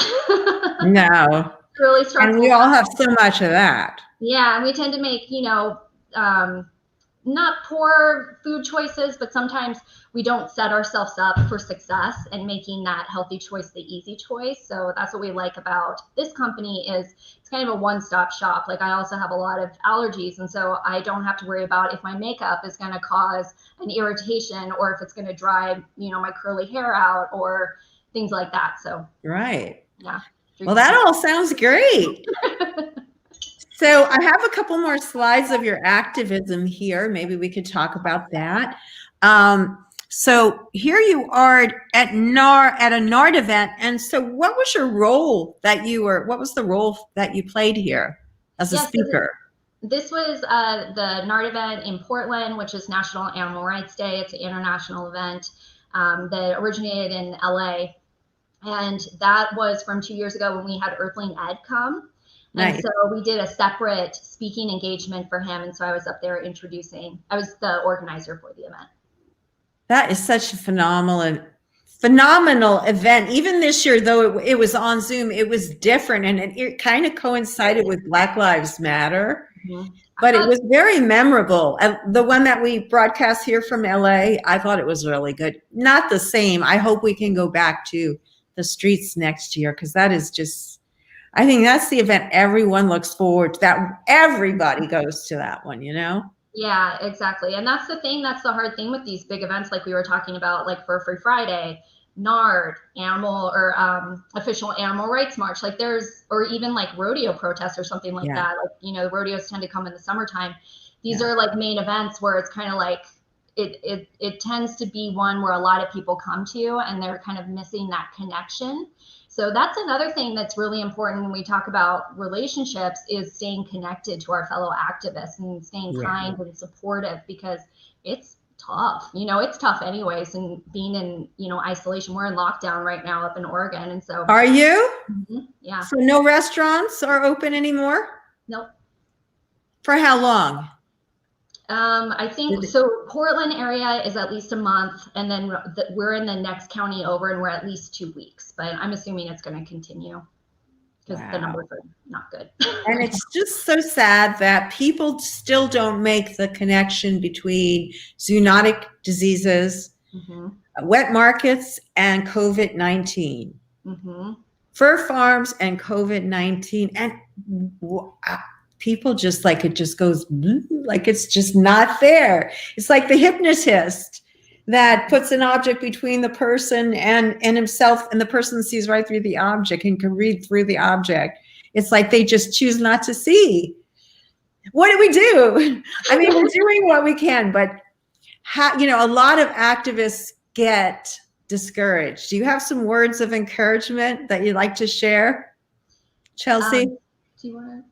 No. Really stressful. And we all have so much of that. Yeah, and we tend to make, you know, not poor food choices, but sometimes we don't set ourselves up for success and making that healthy choice the easy choice. So that's what we like about this company is it's kind of a one-stop shop. Like I also have a lot of allergies, and so I don't have to worry about if my makeup is going to cause an irritation or if it's going to dry, you know, my curly hair out or things like that. So right. Yeah. Well, that all sounds great. So I have a couple more slides of your activism here. Maybe we could talk about that. So here you are at a NARD event. And so what was your role what was the role that you played here as a speaker? So this was the NARD event in Portland, which is National Animal Rights Day. It's an international event that originated in LA. And that was from 2 years ago when we had Earthling Ed come. Nice. And so we did a separate speaking engagement for him. And so I was up there I was the organizer for the event. That is such a phenomenal event. Even this year, though it was on Zoom, it was different. And it kind of coincided with Black Lives Matter. Mm-hmm. But it was very memorable. The one that we broadcast here from LA, I thought it was really good. Not the same. I hope we can go back to the streets next year, because that is just, I think that's the event everyone looks forward to, that everybody goes to that one, you know? Yeah, exactly. And that's the thing, that's the hard thing with these big events like we were talking about, like for Free Friday, NARD, Official Animal Rights March, like or even like rodeo protests or something like that. Like, you know, the rodeos tend to come in the summertime. These are like main events where it's kind of like, it tends to be one where a lot of people come to and they're kind of missing that connection. So that's another thing that's really important when we talk about relationships is staying connected to our fellow activists and staying kind and supportive, because it's tough. You know, it's tough anyways, and being in, you know, isolation. We're in lockdown right now up in Oregon. And so. Are you? Mm-hmm, yeah. So no restaurants are open anymore? Nope. For how long? I think so. Portland area is at least a month, and then we're in the next county over, and we're at least 2 weeks. But I'm assuming it's going to continue because the numbers are not good. And it's just so sad that people still don't make the connection between zoonotic diseases, wet markets, and COVID-19. Fur farms and COVID-19, and people just like, it just goes like it's just not there. It's like the hypnotist that puts an object between the person and himself, and the person sees right through the object and can read through the object. It's like they just choose not to see. What do we do? I mean, we're doing what we can, but you know, a lot of activists get discouraged. Do you have some words of encouragement that you'd like to share, Chelsea? Do you want to?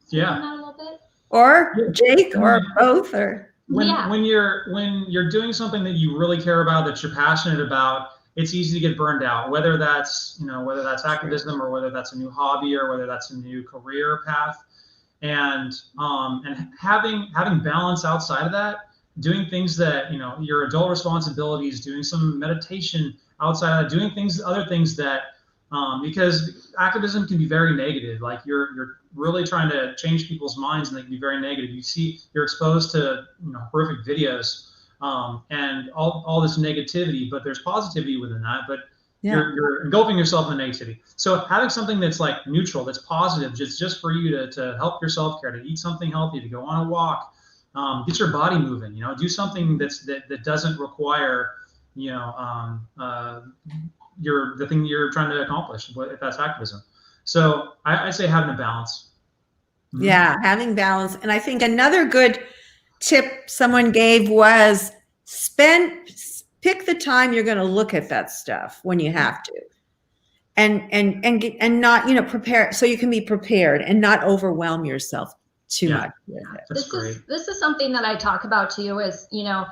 Yeah. A little bit? Or Jake, or both, or when you're doing something that you really care about, that you're passionate about, it's easy to get burned out. Whether that's activism, or whether that's a new hobby, or whether that's a new career path, and having balance outside of that, doing things that, you know, your adult responsibilities, doing some meditation outside of that, doing other things that. Because activism can be very negative. Like you're really trying to change people's minds, and they can be very negative. You're exposed to, you know, horrific videos and all this negativity, but there's positivity within that. But you're engulfing yourself in the negativity. So having something that's like neutral, that's positive, just for you to help your self-care, to eat something healthy, to go on a walk, get your body moving. You know, do something that doesn't require, you know, the thing you're trying to accomplish, if that's activism. So I say having a balance. Yeah, having balance. And I think another good tip someone gave was pick the time you're going to look at that stuff when you have to. and not, you know, prepare, so you can be prepared and not overwhelm yourself too Yeah. much with it. That's great. This is something that I talk about too, is, you know,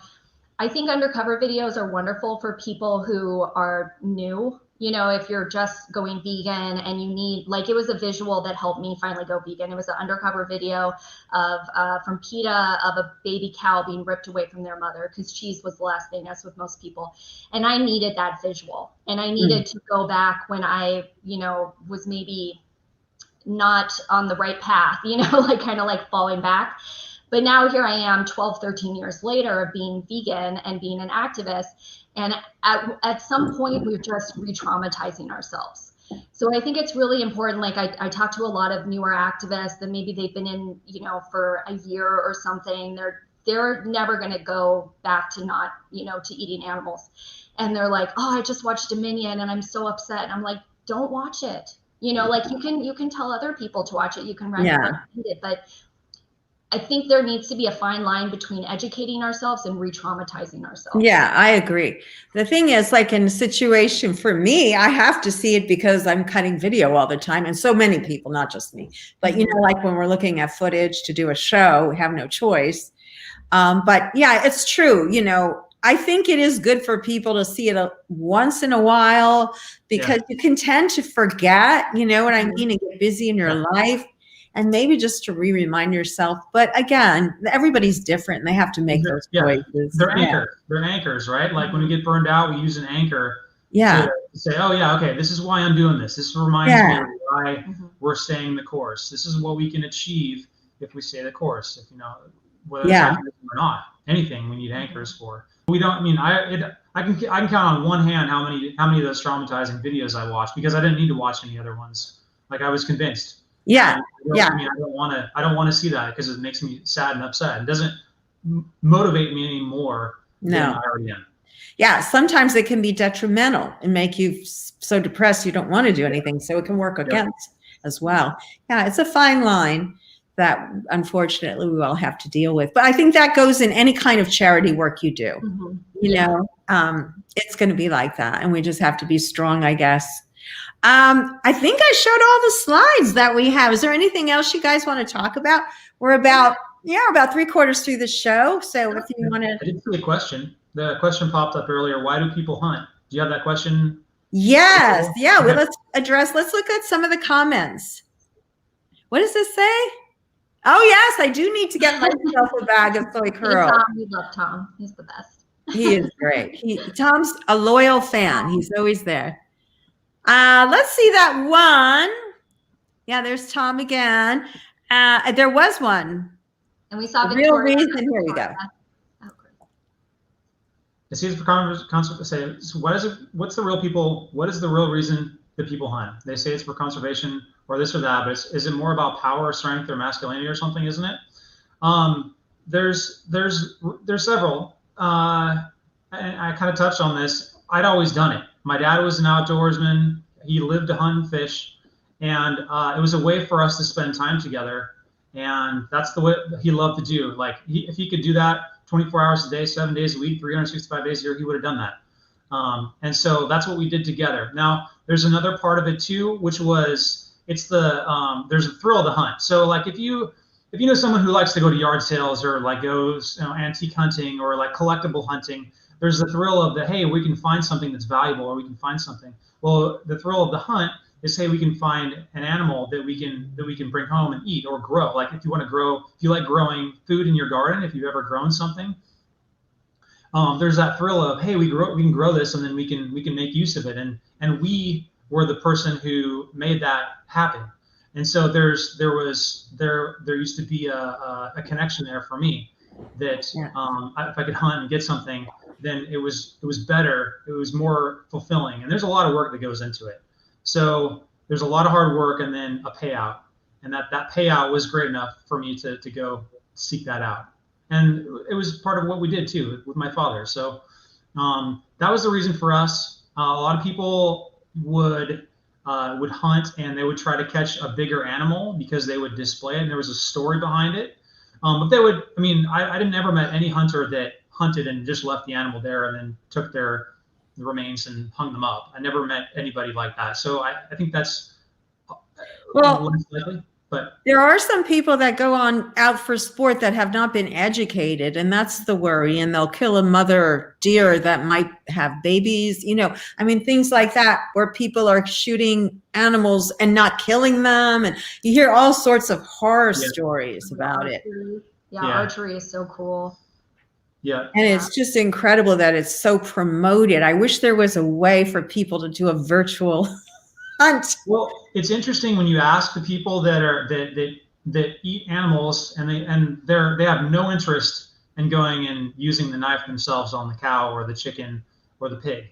I think undercover videos are wonderful for people who are new. You know, if you're just going vegan and you need, like, it was a visual that helped me finally go vegan. It was an undercover video of from PETA of a baby cow being ripped away from their mother because cheese was the last thing, as with most people. And I needed that visual, and I needed to go back when I, you know, was maybe not on the right path, you know, like kind of like falling back. But now here I am 12, 13 years later of being vegan and being an activist. And at some point, we're just re-traumatizing ourselves. So I think it's really important. Like I talk to a lot of newer activists that maybe they've been in, you know, for a year or something. They're never going to go back to not, you know, to eating animals. And they're like, oh, I just watched Dominion and I'm so upset. And I'm like, don't watch it. You know, like you can tell other people to watch it. You can recommend it, but I think there needs to be a fine line between educating ourselves and re-traumatizing ourselves. Yeah, I agree. The thing is, like in a situation for me, I have to see it because I'm cutting video all the time, and so many people, not just me, but you know, like when we're looking at footage to do a show, we have no choice. But yeah, it's true. You know, I think it is good for people to see it once in a while because you can tend to forget, you know what I mean, and get busy in your life. And maybe just to remind yourself. But again, everybody's different and they have to make those choices. They're anchors. They're anchors, right? Like when we get burned out, we use an anchor to say, oh yeah, okay, this is why I'm doing this. This reminds me of why we're staying the course. This is what we can achieve if we stay the course. If you know, whether it's activism or not, anything we need anchors for. We don't. I mean, I can count on one hand how many of those traumatizing videos I watched because I didn't need to watch any other ones. Like I was convinced. I mean, I don't want to see that because it makes me sad and upset. It doesn't motivate me anymore than I already am. Yeah, sometimes it can be detrimental and make you so depressed you don't want to do anything. So it can work against as well. Yeah, it's a fine line that unfortunately we all have to deal with. But I think that goes in any kind of charity work you do. You know, it's going to be like that, and we just have to be strong, I guess. I think I showed all the slides that we have. Is there anything else you guys want to talk about? We're about 3/4 through the show. So if you want to. I did see a question. The question popped up earlier. Why do people hunt? Do you have that question? Yes. Yeah. Well, let's look at some of the comments. What does this say? Oh, yes. I do need to get myself a bag of soy curl. We love Tom. He's the best. He is great. Tom's a loyal fan. He's always there. Let's see that one. Yeah, there's Tom again. There was one. And we saw the real reason. Here we go. It seems for conservation. What's the real people? What is the real reason that people hunt? They say it's for conservation or this or that, but is it more about power, strength, or masculinity or something? Isn't it? There's several. And I kind of touched on this. I'd always done it. My dad was an outdoorsman. He lived to hunt and fish, and it was a way for us to spend time together. And that's the way he loved to do. Like if he could do that 24 hours a day, 7 days a week, 365 days a year, he would have done that. And so that's what we did together. Now there's another part of it too, which was there's a thrill of the hunt. So like if you know someone who likes to go to yard sales or like goes antique hunting or like collectible hunting, there's the thrill of hey, we can find something that's valuable, or we can find something. Well, the thrill of the hunt is, hey, we can find an animal that we can bring home and eat or grow. Like if you like growing food in your garden, if you've ever grown something, there's that thrill of, hey, we can grow this, and then we can make use of it. And we were the person who made that happen. And so there used to be a connection there for me that if I could hunt and get something, then it was better. It was more fulfilling. And there's a lot of work that goes into it. So there's a lot of hard work and then a payout. And that payout was great enough for me to go seek that out. And it was part of what we did too with my father. So that was the reason for us. A lot of people would hunt and they would try to catch a bigger animal because they would display it and there was a story behind it. But they would, I didn't ever met any hunter that hunted and just left the animal there and then took their the remains and hung them up. I never met anybody like that. So I think that's Well, less likely. But there are some people that go on out for sport that have not been educated, and that's the worry. And they'll kill a mother deer that might have babies, you know, I mean, things like that, where people are shooting animals and not killing them. And you hear all sorts of horror stories about it. Yeah, archery is so cool. Yeah. And it's just incredible that it's so promoted. I wish there was a way for people to do a virtual hunt. Well, it's interesting when you ask the people that are that eat animals, and they have no interest in going and using the knife themselves on the cow or the chicken or the pig.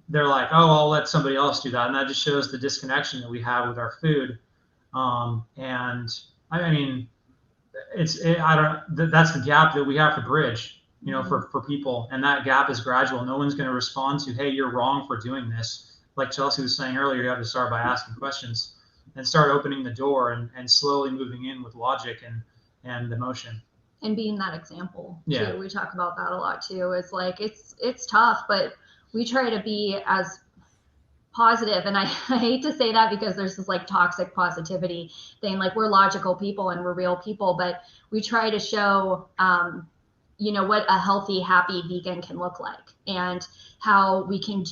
They're like, oh, I'll let somebody else do that, and that just shows the disconnection that we have with our food. And I mean, that's the gap that we have to bridge, you know, for people, and that gap is gradual. No one's going to respond to, hey, you're wrong for doing this. Like Chelsea was saying earlier, you have to start by asking questions and start opening the door and slowly moving in with logic and emotion. And being that example Yeah. too. We talk about that a lot too. It's like, it's tough, but we try to be as positive. And I hate to say that because there's this like toxic positivity thing, like we're logical people and we're real people, but we try to show, you know, what a healthy, happy vegan can look like, and how we can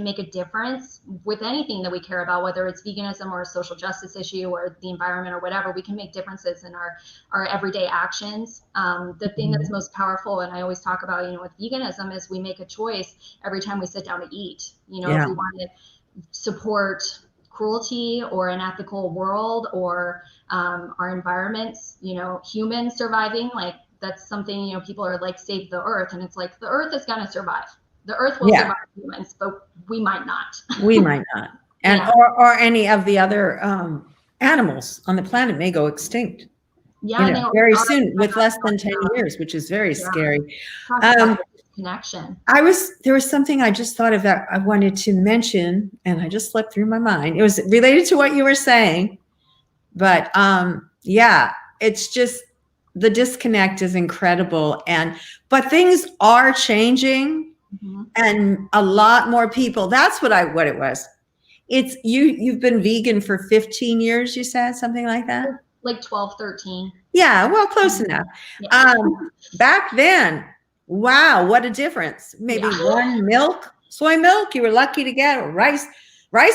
make a difference with anything that we care about, whether it's veganism or a social justice issue or the environment or whatever. We can make differences in our everyday actions. The thing that's most powerful, and I always talk about, you know, with veganism, is we make a choice every time we sit down to eat. You know, if we want to support cruelty or an ethical world or our environments, you know, humans surviving, like that's something, you know, people are like, save the earth. And it's like, the earth is going to survive. The earth will survive humans, but we might not. We might not. And or any of the other animals on the planet may go extinct. Yeah, you know, very soon, with less than 10 years, which is very scary. Connection. There was something I just thought of that I wanted to mention, and I just slipped through my mind. It was related to what you were saying, but yeah, it's just, the disconnect is incredible. But things are changing. And a lot more people, that's what it was. It's you've been vegan for 15 years, you said, something like that? Like 12, 13. Yeah, well, close enough. Yeah. Back then, wow, what a difference. Maybe one milk, soy milk, you were lucky to get, or rice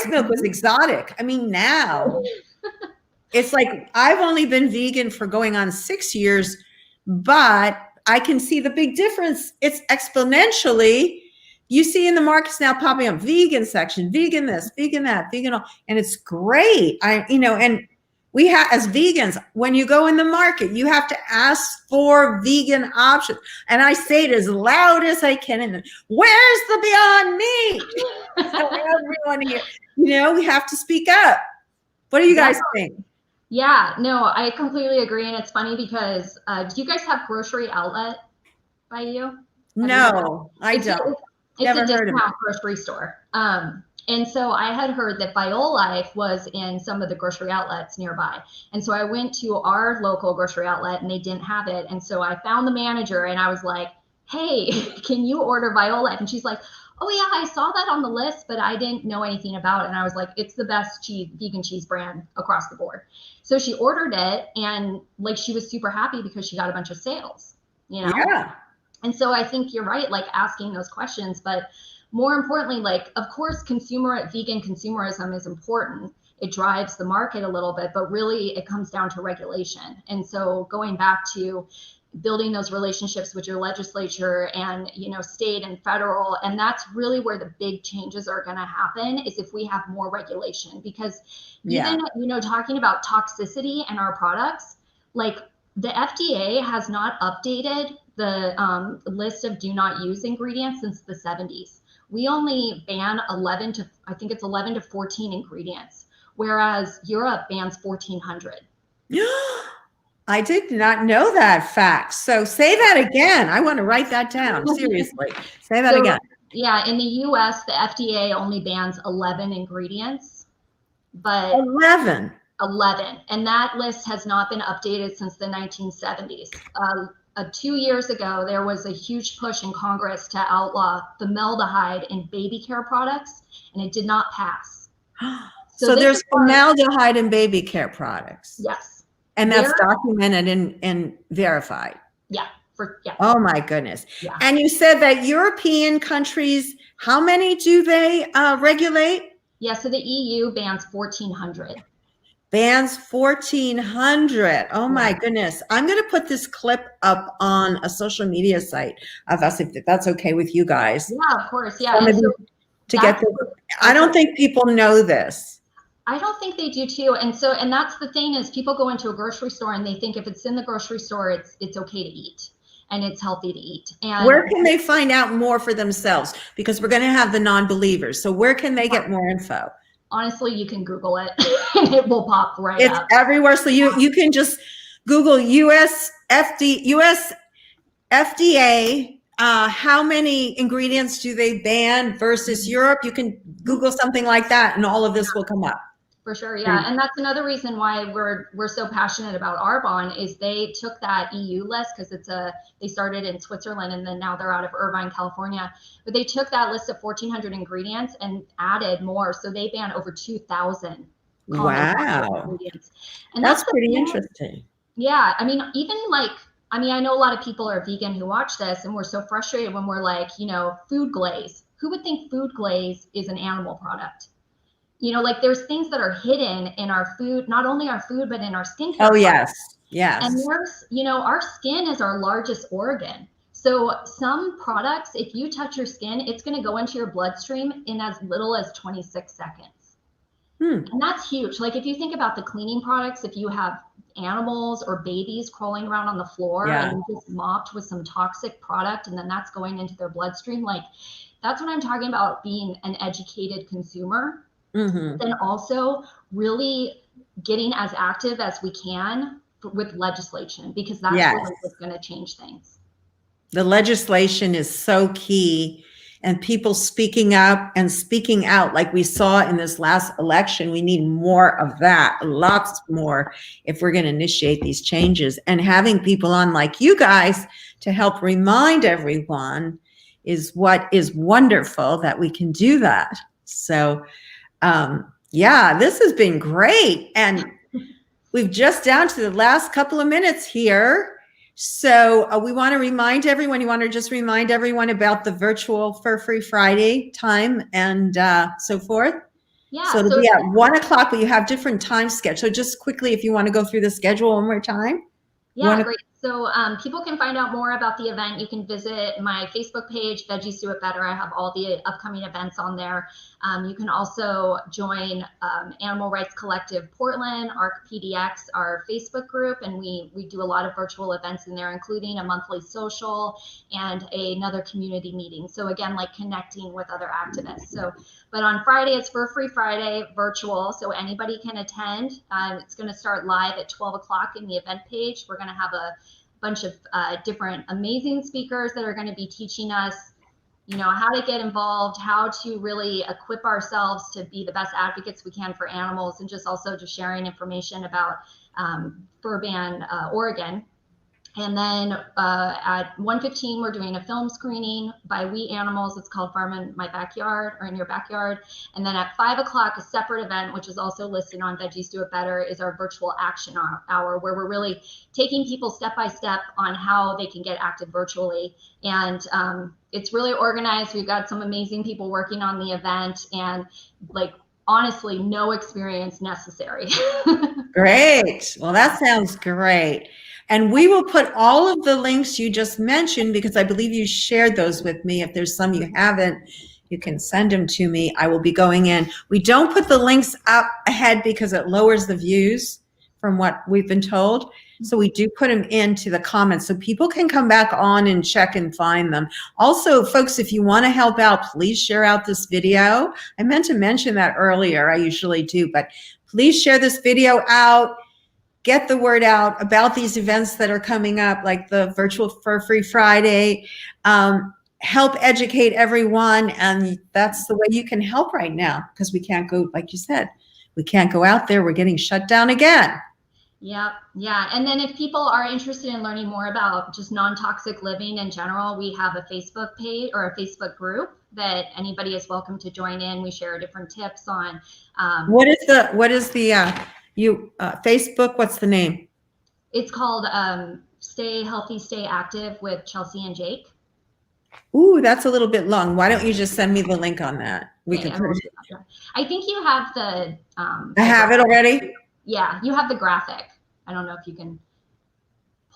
milk was exotic. I mean, now it's like, I've only been vegan for going on 6 years, but I can see the big difference. It's exponentially. You see in the markets now popping up vegan section, vegan this, vegan that, vegan all, and it's great. And we have, as vegans, when you go in the market, you have to ask for vegan options. And I say it as loud as I can. And where's the Beyond Meat? So everyone here, you know, we have to speak up. What do you guys think? Yeah, no, I completely agree. And it's funny because do you guys have Grocery Outlet by you? No, I don't. It's a discount grocery store. And so I had heard that BioLife was in some of the grocery outlets nearby. And so I went to our local grocery outlet and they didn't have it. And so I found the manager and I was like, hey, can you order BioLife? And she's like, oh yeah, I saw that on the list, but I didn't know anything about it. And I was like, it's the best vegan cheese brand across the board. So she ordered it and like, she was super happy because she got a bunch of sales, you know? Yeah. And so I think you're right, like asking those questions, but more importantly, like, of course, vegan consumerism is important. It drives the market a little bit, but really it comes down to regulation. And so going back to building those relationships with your legislature and, you know, state and federal, and that's really where the big changes are going to happen, is if we have more regulation. Because even, you know, talking about toxicity in our products, like the FDA has not updated the list of do not use ingredients since the 70s. We only ban 11 to 14 ingredients, whereas Europe bans 1,400. I did not know that fact. So say that again. I want to write that down. Seriously. Say that again. Yeah, in the US, the FDA only bans 11 ingredients. But 11. And that list has not been updated since the 1970s. 2 years ago, there was a huge push in Congress to outlaw formaldehyde in baby care products, and it did not pass. So there's formaldehyde in baby care products. Yes. And that's documented and verified. Yeah. Oh my goodness. Yeah. And you said that European countries, how many do they regulate? Yeah, so the EU bans 1,400. Bans 1,400. Oh my goodness. I'm going to put this clip up on a social media site of us, if that's okay with you guys. Yeah, of course. Yeah. And so to get this. I don't think people know this. I don't think they do too. And that's the thing is people go into a grocery store and they think if it's in the grocery store, it's okay to eat and it's healthy to eat. And where can they find out more for themselves? Because we're going to have the non-believers. So where can they get more info? Honestly, you can Google it and it will pop right up. It's everywhere. So you can just Google US FDA, how many ingredients do they ban versus Europe? You can Google something like that and all of this will come up. For sure, yeah. And that's another reason why we're so passionate about Arbonne is they took that EU list because they started in Switzerland and then now they're out of Irvine, California. But they took that list of 1,400 ingredients and added more. So they banned over 2,000 ingredients. And that's pretty interesting. Yeah, I mean, I know a lot of people are vegan who watch this and we're so frustrated when we're like, food glaze. Who would think food glaze is an animal product? There's things that are hidden in our food, not only our food, but in our skincare. Oh, yes. Yes. And there's, our skin is our largest organ. So some products, if you touch your skin, it's going to go into your bloodstream in as little as 26 seconds. And that's huge. Like if you think about the cleaning products, if you have animals or babies crawling around on the floor and you just mopped with some toxic product and then that's going into their bloodstream, that's what I'm talking about being an educated consumer. Then also really getting as active as we can with legislation, because that's really what's going to change things. The legislation is so key, and people speaking up and speaking out like we saw in this last election. We need more of that, lots more, if we're going to initiate these changes. And having people on like you guys to help remind everyone is what is wonderful that we can do that. So this has been great. And we've just down to the last couple of minutes here. So we want to remind everyone, you want to just remind everyone about the virtual Fur-Free Friday time and so forth. Yeah. So it'll be at 1 o'clock, but you have different time schedules. So just quickly, if you want to go through the schedule one more time. Yeah, great. So people can find out more about the event. You can visit my Facebook page, Veggies Do It Better. I have all the upcoming events on there. You can also join Animal Rights Collective Portland, ARCPDX, our Facebook group, and we do a lot of virtual events in there, including a monthly social and another community meeting. So again, connecting with other activists. But on Friday, it's Fur-Free Friday virtual, so anybody can attend. It's going to start live at 12 o'clock in the event page. We're going to have a bunch of different amazing speakers that are going to be teaching us, how to get involved, how to really equip ourselves to be the best advocates we can for animals, and just sharing information about Fur Ban Oregon. And then at 1:15, we're doing a film screening by We Animals. It's called Farm in My Backyard, or In Your Backyard. And then at 5 o'clock, a separate event, which is also listed on Veggies Do It Better, is our virtual action hour, where we're really taking people step by step on how they can get active virtually. And it's really organized. We've got some amazing people working on the event, and honestly, no experience necessary. Great. Well, that sounds great. And we will put all of the links you just mentioned, because I believe you shared those with me. If there's some you haven't, you can send them to me. I will be going in. We don't put the links up ahead because it lowers the views from what we've been told. So we do put them into the comments so people can come back on and check and find them. Also, folks, if you want to help out, please share out this video. I meant to mention that earlier. I usually do, but please share this video out. Get the word out about these events that are coming up, like the virtual Fur-Free Friday. Help educate everyone, and that's the way you can help right now, because we can't go, like you said, we can't go out there. We're getting shut down again. Yep. Yeah. And then if people are interested in learning more about just non-toxic living in general, we have a Facebook page or a Facebook group that anybody is welcome to join in. We share different tips on. What is the Facebook? What's the name? It's called Stay Healthy, Stay Active with Chelsea and Jake. Ooh, that's a little bit long. Why don't you just send me the link on that? We Okay, can put it. I think you have the. I have it already. Yeah, you have the graphic. I don't know if you can.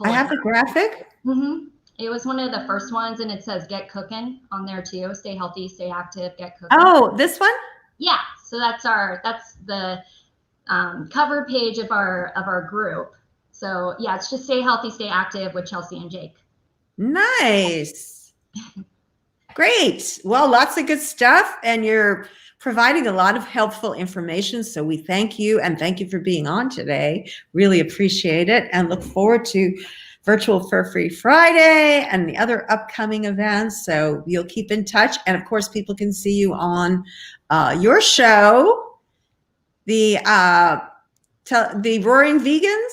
I have the graphic. Mm-hmm. It was one of the first ones, and it says "Get Cooking" on there too. Stay healthy, stay active, get cooking. Oh, this one? Yeah. So that's the cover page of our group. So yeah, it's just stay healthy, stay active with Chelsea and Jake. Nice. Great. Well, lots of good stuff, and you're providing a lot of helpful information. So we thank you, and thank you for being on today. Really appreciate it, and look forward to Virtual Fur Free Friday and the other upcoming events. So you'll keep in touch, and of course, people can see you on your show, the Roaring Vegans.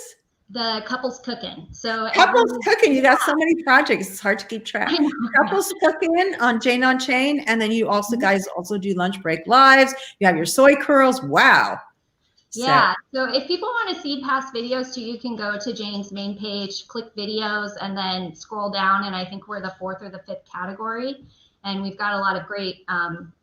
The Couples Cooking. So Couples Cooking. You got so many projects. It's hard to keep track. Couples Cooking on Jane on Chain. And then you also guys also do lunch break lives. You have your soy curls. Wow. Yeah. So if people want to see past videos too, you can go to Jane's main page, click videos, and then scroll down. And I think we're the 4th or the 5th category. And we've got a lot of great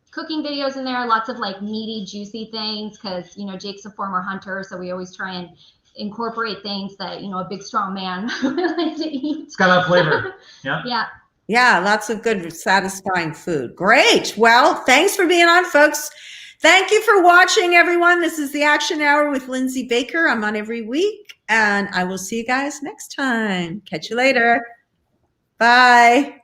cooking videos in there, lots of like meaty, juicy things, because, you know, Jake's a former hunter. So we always try and incorporate things that, you know, a big strong man would like to eat. It's got that flavor. Yeah. Yeah. Yeah, lots of good, satisfying food. Great. Well, thanks for being on, folks. Thank you for watching, everyone. This is the Action Hour with Lindsay Baker. I'm on every week, and I will see you guys next time. Catch you later. Bye.